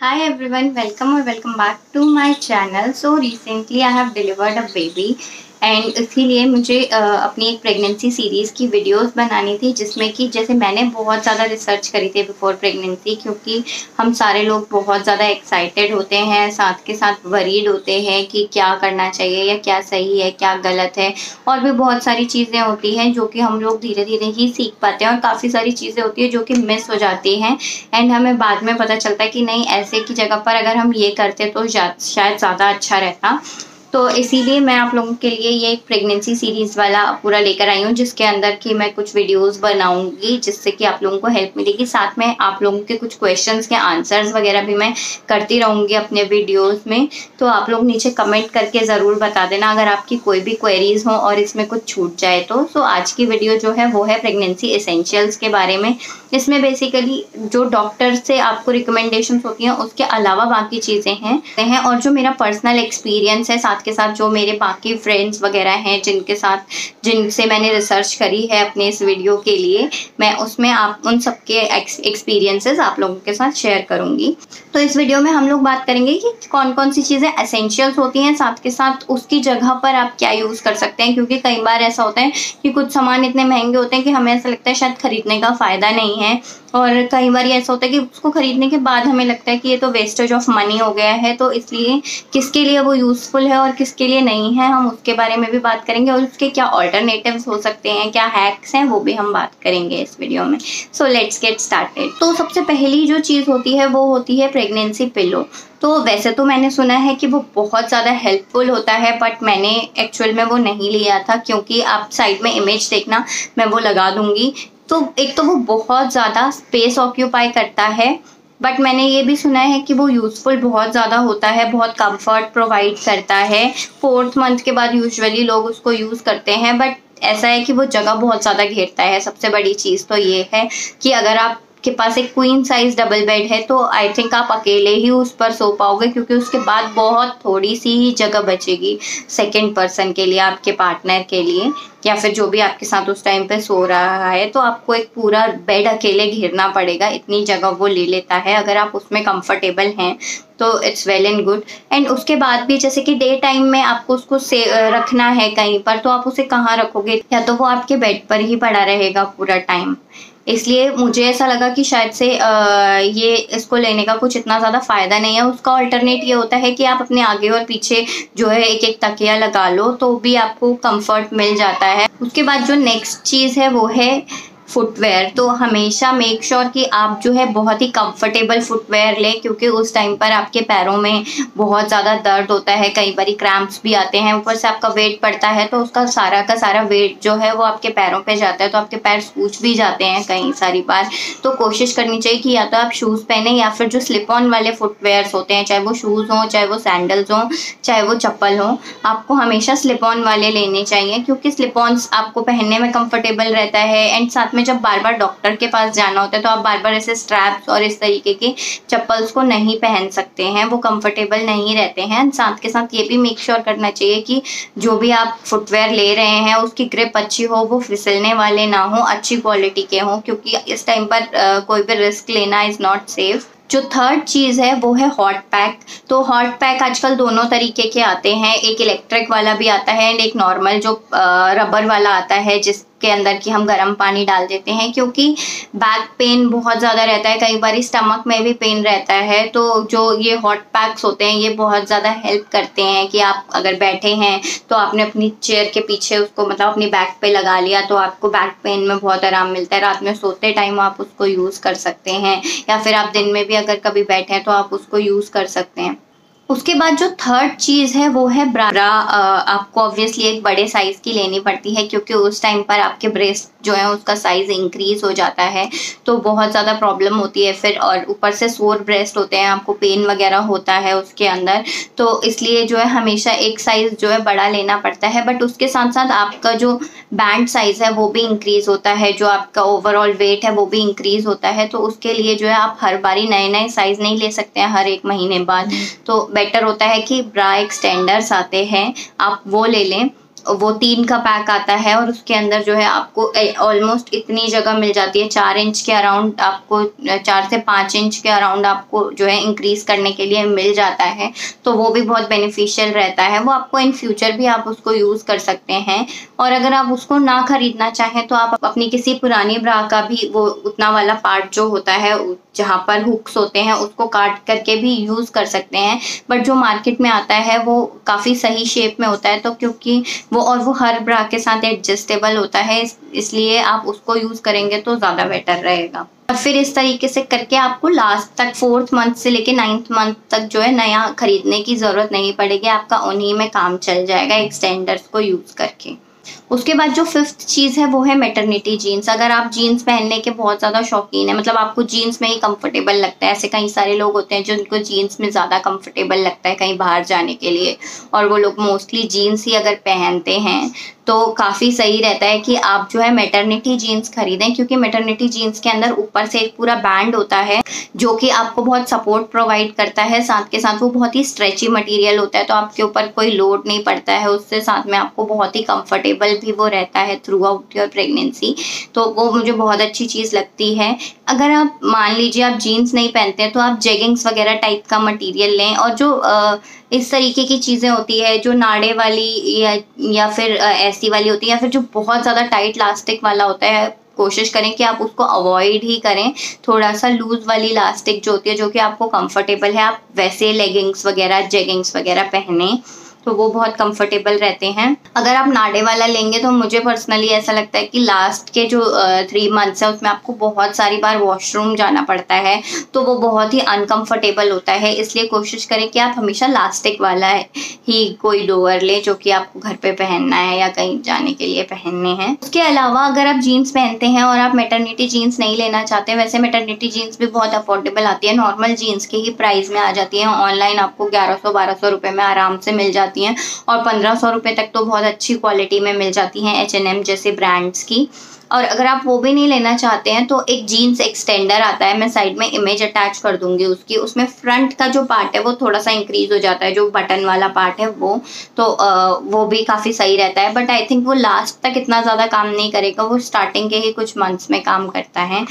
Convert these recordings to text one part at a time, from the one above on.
Hi everyone, welcome or welcome back to my channel. So recently I have delivered a baby and इसीलिए मुझे अपनी एक pregnancy series की videos बनानी थी जिसमें कि जैसे मैंने बहुत ज़्यादा रिसर्च करी थी बिफोर प्रेगनेंसी, क्योंकि हम सारे लोग बहुत ज़्यादा एक्साइटेड होते हैं, साथ के साथ वरीड होते हैं कि क्या करना चाहिए या क्या सही है क्या गलत है, और भी बहुत सारी चीज़ें होती हैं जो कि हम लोग धीरे धीरे ही सीख पाते हैं और काफ़ी सारी चीज़ें होती है जो कि मिस हो जाती हैं एंड हमें बाद में पता चलता है कि नहीं, ऐसे की जगह पर अगर हम ये करते तो शायद ज़्यादा अच्छा रहता। तो इसीलिए मैं आप लोगों के लिए ये एक प्रेगनेंसी सीरीज़ वाला पूरा लेकर आई हूँ जिसके अंदर की मैं कुछ वीडियोस बनाऊंगी जिससे कि आप लोगों को हेल्प मिलेगी। साथ में आप लोगों के कुछ क्वेश्चंस के आंसर्स वगैरह भी मैं करती रहूँगी अपने वीडियोस में। तो आप लोग नीचे कमेंट करके ज़रूर बता देना अगर आपकी कोई भी क्वेरीज हो और इसमें कुछ छूट जाए तो। सो आज की वीडियो जो है वो है प्रेगनेंसी एसेंशियल्स के बारे में। इसमें बेसिकली जो डॉक्टर से आपको रिकमेंडेशन होती हैं उसके अलावा बाकी चीज़ें हैं और जो मेरा पर्सनल एक्सपीरियंस है, साथ के साथ जो मेरे बाकी फ्रेंड्स वगैरह हैं जिनसे मैंने रिसर्च करी है अपने इस वीडियो के लिए, मैं उसमें आप उन सबके एक्सपीरियंसेस आप लोगों के साथ शेयर करूंगी। तो इस वीडियो में हम लोग बात करेंगे कि कौन कौन सी चीज़ें एसेंशियल्स होती हैं, साथ के साथ उसकी जगह पर आप क्या यूज़ कर सकते हैं, क्योंकि कई बार ऐसा होता है कि कुछ सामान इतने महंगे होते हैं कि हमें ऐसा लगता है शायद खरीदने का फ़ायदा नहीं है, और कई बार ऐसा होता है कि उसको खरीदने के बाद हमें लगता है कि ये तो वेस्टेज ऑफ मनी हो गया है। तो इसलिए किसके लिए वो यूज़फुल है और किसके लिए नहीं है, हम उसके बारे में भी बात करेंगे और उसके क्या ऑल्टरनेटिव्स हो सकते हैं, क्या हैक्स हैं, वो भी हम बात करेंगे इस वीडियो में। So let's get started. तो सबसे पहली जो चीज़ होती है वो होती है प्रेगनेंसी पिलो। तो वैसे तो मैंने सुना है कि वो बहुत ज़्यादा हेल्पफुल होता है, बट मैंने एक्चुअल में वो नहीं लिया था, क्योंकि आप साइड में इमेज देखना, मैं वो लगा दूंगी। तो एक तो वो बहुत ज़्यादा स्पेस ऑक्यूपाई करता है, बट मैंने ये भी सुना है कि वो यूज़फुल बहुत ज़्यादा होता है, बहुत कंफर्ट प्रोवाइड करता है। 4th मंथ के बाद यूजुअली लोग उसको यूज़ करते हैं, बट ऐसा है कि वो जगह बहुत ज़्यादा घेरता है। सबसे बड़ी चीज़ तो ये है कि अगर आपके पास एक क्वीन साइज डबल बेड है तो आई थिंक आप अकेले ही उस पर सो पाओगे, क्योंकि उसके बाद बहुत थोड़ी सी ही जगह बचेगी सेकेंड पर्सन के लिए, आपके पार्टनर के लिए, या फिर जो भी आपके साथ उस टाइम पे सो रहा है। तो आपको एक पूरा बेड अकेले घेरना पड़ेगा, इतनी जगह वो ले लेता है। अगर आप उसमें कंफर्टेबल हैं तो it's well and good. And उसके बाद भी जैसे कि डे टाइम में आपको उसको रखना है कहीं पर, तो आप उसे कहाँ रखोगे, या तो वो आपके बेड पर ही पड़ा रहेगा पूरा टाइम। इसलिए मुझे ऐसा लगा कि शायद से ये इसको लेने का कुछ इतना ज़्यादा फ़ायदा नहीं है। उसका ऑल्टरनेट ये होता है कि आप अपने आगे और पीछे जो है एक एक तकिया लगा लो तो भी आपको कंफर्ट मिल जाता है। उसके बाद जो नेक्स्ट चीज़ है वो है फुटवेयर। तो हमेशा मेक श्योर कि आप जो है बहुत ही कंफर्टेबल फुटवेयर लें, क्योंकि उस टाइम पर आपके पैरों में बहुत ज़्यादा दर्द होता है, कई बार क्रैम्प्स भी आते हैं, ऊपर से आपका वेट पड़ता है तो उसका सारा का सारा वेट जो है वो आपके पैरों पे जाता है, तो आपके पैर सूज भी जाते हैं कई सारी बार। तो कोशिश करनी चाहिए कि या तो आप शूज़ पहने या फिर जो स्लिप ऑन वाले फुटवेयर्स होते हैं, चाहे वो शूज़ हों, चाहे वो सैंडल्स हों, चाहे वो चप्पल हों, आपको हमेशा स्लिप ऑन वाले लेने चाहिए, क्योंकि स्लिप ऑन्स आपको पहनने में कंफर्टेबल रहता है। एंड साथ में जब बार बार डॉक्टर के पास जाना होता है तो आप बार बार ऐसे स्ट्रैप्स और इस तरीके के चप्पल्स को नहीं पहन सकते हैं, वो कंफर्टेबल नहीं रहते हैं। साथ के साथ ये भी मेक श्योर करना चाहिए कि जो भी आप फुटवेयर ले रहे हैं उसकी ग्रिप अच्छी हो, वो फिसलने वाले ना हो, अच्छी क्वालिटी के हों, क्योंकि इस टाइम पर कोई भी रिस्क लेना इज़ नॉट सेफ। जो थर्ड चीज़ है वो है हॉट पैक। तो हॉट पैक आजकल दोनों तरीके के आते हैं, एक इलेक्ट्रिक वाला भी आता है एंड एक नॉर्मल जो रबर वाला आता है जिसके अंदर कि हम गर्म पानी डाल देते हैं, क्योंकि बैक पेन बहुत ज़्यादा रहता है, कई बार स्टमक में भी पेन रहता है। तो जो ये हॉट पैक्स होते हैं ये बहुत ज़्यादा हेल्प करते हैं कि आप अगर बैठे हैं तो आपने अपनी चेयर के पीछे उसको मतलब अपनी बैक पे लगा लिया तो आपको बैक पेन में बहुत आराम मिलता है। रात में सोते टाइम आप उसको यूज़ कर सकते हैं, या फिर आप दिन में भी अगर कभी बैठे हैं तो आप उसको यूज़ कर सकते हैं। उसके बाद जो थर्ड चीज़ है वो है ब्रा। आपको ऑब्वियसली एक बड़े साइज़ की लेनी पड़ती है, क्योंकि उस टाइम पर आपके ब्रेस्ट जो है उसका साइज़ इंक्रीज हो जाता है, तो बहुत ज़्यादा प्रॉब्लम होती है फिर, और ऊपर से सोर ब्रेस्ट होते हैं, आपको पेन वगैरह होता है उसके अंदर। तो इसलिए जो है हमेशा एक साइज़ जो है बड़ा लेना पड़ता है, बट उसके साथ साथ आपका जो बैंड साइज़ है वो भी इंक्रीज होता है, जो आपका ओवरऑल वेट है वो भी इंक्रीज होता है। तो उसके लिए जो है आप हर बारी नए नए साइज़ नहीं ले सकते हैं हर एक महीने बाद, तो बेटर होता है कि ब्रा एक्सटेंडर्स आते हैं आप वो ले लें। वो 3 का पैक आता है और उसके अंदर जो है आपको ऑलमोस्ट इतनी जगह मिल जाती है, 4 इंच के अराउंड आपको, 4 से 5 इंच के अराउंड आपको जो है इंक्रीज करने के लिए मिल जाता है। तो वो भी बहुत बेनिफिशियल रहता है, वो आपको इन फ्यूचर भी आप उसको यूज़ कर सकते हैं। और अगर आप उसको ना खरीदना चाहें तो आप अपनी किसी पुरानी ब्रा का भी वो उतना वाला पार्ट जो होता है जहाँ पर हुक्स होते हैं उसको काट करके भी यूज़ कर सकते हैं। बट जो मार्केट में आता है वो काफ़ी सही शेप में होता है, तो क्योंकि वो हर ब्रा के साथ एडजस्टेबल होता है, इसलिए आप उसको यूज़ करेंगे तो ज़्यादा बेटर रहेगा। और फिर इस तरीके से करके आपको लास्ट तक 4th मंथ से लेके 9th मंथ तक जो है नया खरीदने की ज़रूरत नहीं पड़ेगी, आपका उन्हीं में काम चल जाएगा एक्सटेंडर्स को यूज़ करके। उसके बाद जो 5th चीज़ है वो है मैटरनिटी जीन्स। अगर आप जीन्स पहनने के बहुत ज़्यादा शौकीन है, मतलब आपको जीन्स में ही कंफर्टेबल लगता है, ऐसे कई सारे लोग होते हैं जिनको जीन्स में ज़्यादा कंफर्टेबल लगता है कहीं बाहर जाने के लिए, और वो लोग मोस्टली जीन्स ही अगर पहनते हैं तो काफ़ी सही रहता है कि आप जो है मैटरनिटी जीन्स खरीदें, क्योंकि मैटरनिटी जीन्स के अंदर ऊपर से एक पूरा बैंड होता है जो कि आपको बहुत सपोर्ट प्रोवाइड करता है, साथ के साथ वो बहुत ही स्ट्रेची मटेरियल होता है, तो आपके ऊपर कोई लोड नहीं पड़ता है उससे, साथ में आपको बहुत ही कंफर्टेबल भी वो रहता है थ्रू आउट योर प्रेगनेंसी। तो वो मुझे बहुत अच्छी चीज़ लगती है। अगर आप मान लीजिए आप जीन्स नहीं पहनते हैं तो आप जेगिंग्स वगैरह टाइप का मटेरियल लें, और जो इस तरीके की चीज़ें होती है जो नाड़े वाली या फिर ऐसी वाली होती है, या फिर जो बहुत ज़्यादा टाइट इलास्टिक वाला होता है, कोशिश करें कि आप उसको अवॉइड ही करें। थोड़ा सा लूज वाली इलास्टिक जो होती है, जो कि आपको कंफर्टेबल है, आप वैसे लेगिंग्स वगैरह जेगिंग्स वगैरह पहने तो वो बहुत कंफर्टेबल रहते हैं। अगर आप नाड़े वाला लेंगे तो मुझे पर्सनली ऐसा लगता है कि लास्ट के जो 3 मंथ्स है उसमें आपको बहुत सारी बार वॉशरूम जाना पड़ता है, तो वो बहुत ही अनकंफर्टेबल होता है। इसलिए कोशिश करें कि आप हमेशा इलास्टिक वाला ही कोई लोअर ले जो कि आपको घर पे पहनना है या कहीं जाने के लिए पहनने हैं। उसके अलावा अगर आप जीन्स पहनते हैं और आप मैटरनिटी जीन्स नहीं लेना चाहते, वैसे मैटरनिटी जीन्स भी बहुत अफोर्डेबल आती है, नॉर्मल जीन्स के ही प्राइस में आ जाती है। ऑनलाइन आपको 1100-1200 रुपये में आराम से मिल जाती हैं, और 1500 रुपये तक तो बहुत अच्छी क्वालिटी में मिल जाती हैं H&M जैसे ब्रांड्स की। और अगर आप वो भी नहीं लेना चाहते हैं तो एक जीन्स एक्सटेंडर आता है, मैं साइड में इमेज अटैच कर दूंगी उसकी, उसमें फ्रंट का जो पार्ट है वो थोड़ा सा इंक्रीज हो जाता है, जो बटन वाला पार्ट है वो, तो वो भी काफ़ी सही रहता है। बट आई थिंक वो लास्ट तक इतना ज़्यादा काम नहीं करेगा, वो स्टार्टिंग के ही कुछ मंथ्स में काम करता है।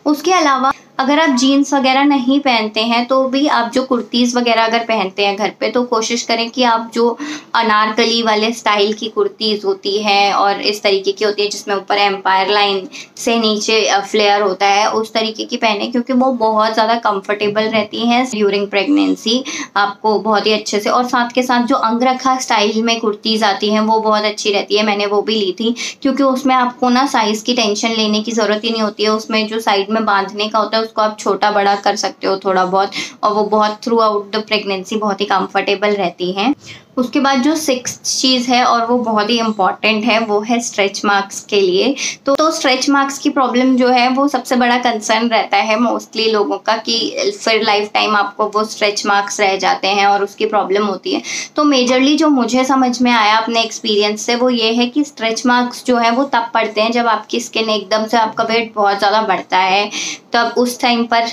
उसके अलावा अगर आप जीन्स वगैरह नहीं पहनते हैं तो भी आप जो कुर्तीज़ वगैरह अगर पहनते हैं घर पे, तो कोशिश करें कि आप जो अनारकली वाले स्टाइल की कुर्तीज़ होती है और इस तरीके की होती है जिसमें ऊपर एम्पायर लाइन से नीचे फ्लेयर होता है, उस तरीके की पहने, क्योंकि वो बहुत ज़्यादा कंफर्टेबल रहती हैं ड्यूरिंग प्रेगनेंसी, आपको बहुत ही अच्छे से। और साथ के साथ जो अंगरखा स्टाइल में कुर्तीज़ आती हैं वो बहुत अच्छी रहती है, मैंने वो भी ली थी, क्योंकि उसमें आपको ना साइज़ की टेंशन लेने की ज़रूरत ही नहीं होती है। उसमें जो साइड में बांधने का होता है उसको आप छोटा बड़ा कर सकते हो थोड़ा बहुत, और वो बहुत थ्रू आउट द प्रेगनेंसी बहुत ही कंफर्टेबल रहती हैं। उसके बाद जो 6th चीज़ है और वो बहुत ही इम्पॉर्टेंट है, वो है स्ट्रेच मार्क्स के लिए। तो स्ट्रेच मार्क्स की प्रॉब्लम जो है वो सबसे बड़ा कंसर्न रहता है मोस्टली लोगों का, कि फिर लाइफ टाइम आपको वो स्ट्रेच मार्क्स रह जाते हैं और उसकी प्रॉब्लम होती है। तो मेजरली जो मुझे समझ में आया अपने एक्सपीरियंस से वो ये है कि स्ट्रेच मार्क्स जो है वो तब पड़ते हैं जब आपकी स्किन एकदम से, आपका वेट बहुत ज़्यादा बढ़ता है, तब उस टाइम पर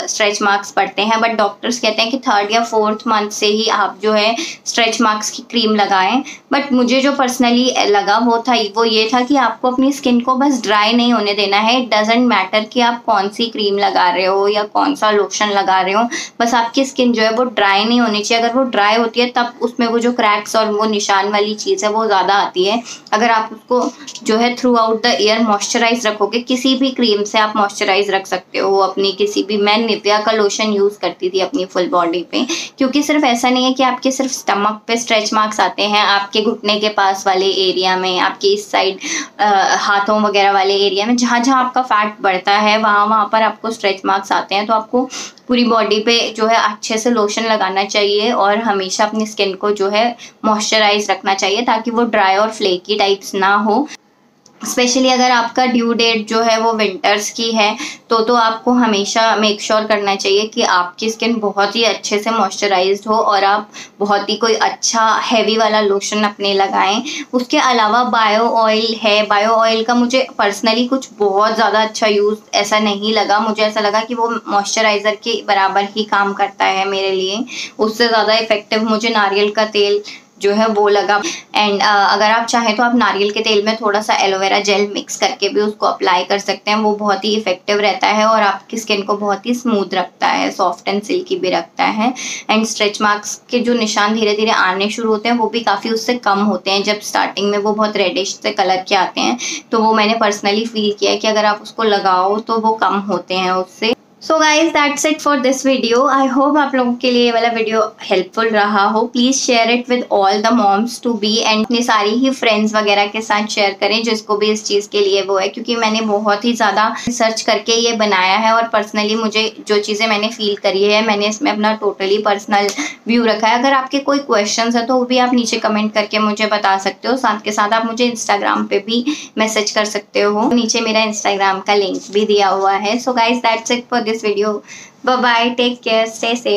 स्ट्रेच मार्क्स पड़ते हैं। बट डॉक्टर्स कहते हैं कि 3rd या 4th मंथ से ही आप जो है स्ट्रेच मार्क्स की क्रीम लगाएं। बट मुझे जो पर्सनली लगा वो ये था कि आपको अपनी स्किन को बस ड्राई नहीं होने देना है। इट डजेंट मैटर कि आप कौन सी क्रीम लगा रहे हो या कौन सा लोशन लगा रहे हो, बस आपकी स्किन जो है वो ड्राई नहीं होनी चाहिए। अगर वो ड्राई होती है तब उसमें वो जो क्रैक्स और वो निशान वाली चीज़ है वो ज़्यादा आती है। अगर आप उसको जो है throughout the year moisturise रखोगे, किसी भी क्रीम से आप मॉइस्चराइज रख सकते हो अपनी किसी भी, मैं निविया का लोशन यूज़ करती थी अपनी फुल बॉडी पे, क्योंकि सिर्फ ऐसा नहीं है कि आपके सिर्फ स्टमक पे स्ट्रेच मार्क्स आते हैं, आपके घुटने के पास वाले एरिया में, आपके इस साइड हाथों वगैरह वाले एरिया में, जहाँ जहाँ आपका फैट बढ़ता है वहाँ पर आपको स्ट्रेच मार्क्स आते हैं। तो आपको पूरी बॉडी पे जो है अच्छे से लोशन लगाना चाहिए और हमेशा अपनी स्किन को जो है मॉइस्चराइज रखना चाहिए ताकि वो ड्राई और फ्लेकी टाइप्स ना हो। स्पेशली अगर आपका ड्यू डेट जो है वो विंटर्स की है तो आपको हमेशा मेक श्योर करना चाहिए कि आपकी स्किन बहुत ही अच्छे से मॉइस्चराइज्ड हो और आप बहुत ही कोई अच्छा हैवी वाला लोशन अपने लगाएं। उसके अलावा बायो ऑयल है, बायो ऑयल का मुझे पर्सनली कुछ बहुत ज़्यादा अच्छा यूज़ ऐसा नहीं लगा, मुझे ऐसा लगा कि वो मॉइस्चराइज़र के बराबर ही काम करता है मेरे लिए। उससे ज़्यादा इफेक्टिव मुझे नारियल का तेल जो है वो लगा। एंड अगर आप चाहें तो आप नारियल के तेल में थोड़ा सा एलोवेरा जेल मिक्स करके भी उसको अप्लाई कर सकते हैं, वो बहुत ही इफेक्टिव रहता है और आपकी स्किन को बहुत ही स्मूथ रखता है, सॉफ्ट एंड सिल्की भी रखता है। एंड स्ट्रेच मार्क्स के जो निशान धीरे धीरे आने शुरू होते हैं वो भी काफ़ी उससे कम होते हैं। जब स्टार्टिंग में वो बहुत रेडिश से कलर के आते हैं तो वो मैंने पर्सनली फील किया है कि अगर आप उसको लगाओ तो वो कम होते हैं उससे। So guys that's it for this video. I hope आप लोगों के लिए ये वाला वीडियो हेल्पफुल रहा हो। Please share it with all the moms to be and अपनी सारी ही फ्रेंड्स वगैरह के साथ शेयर करें जिसको भी इस चीज़ के लिए वो है, क्योंकि मैंने बहुत ही ज़्यादा रिसर्च करके ये बनाया है और पर्सनली मुझे जो चीज़ें मैंने फील करी है मैंने इसमें अपना टोटली पर्सनल व्यू रखा है। अगर आपके कोई क्वेश्चंस है तो वो भी आप नीचे कमेंट करके मुझे बता सकते हो। साथ के साथ आप मुझे इंस्टाग्राम पे भी मैसेज कर सकते हो, नीचे मेरा इंस्टाग्राम का लिंक भी दिया हुआ है। So guys that's it for this video. Bye bye, take care, stay safe.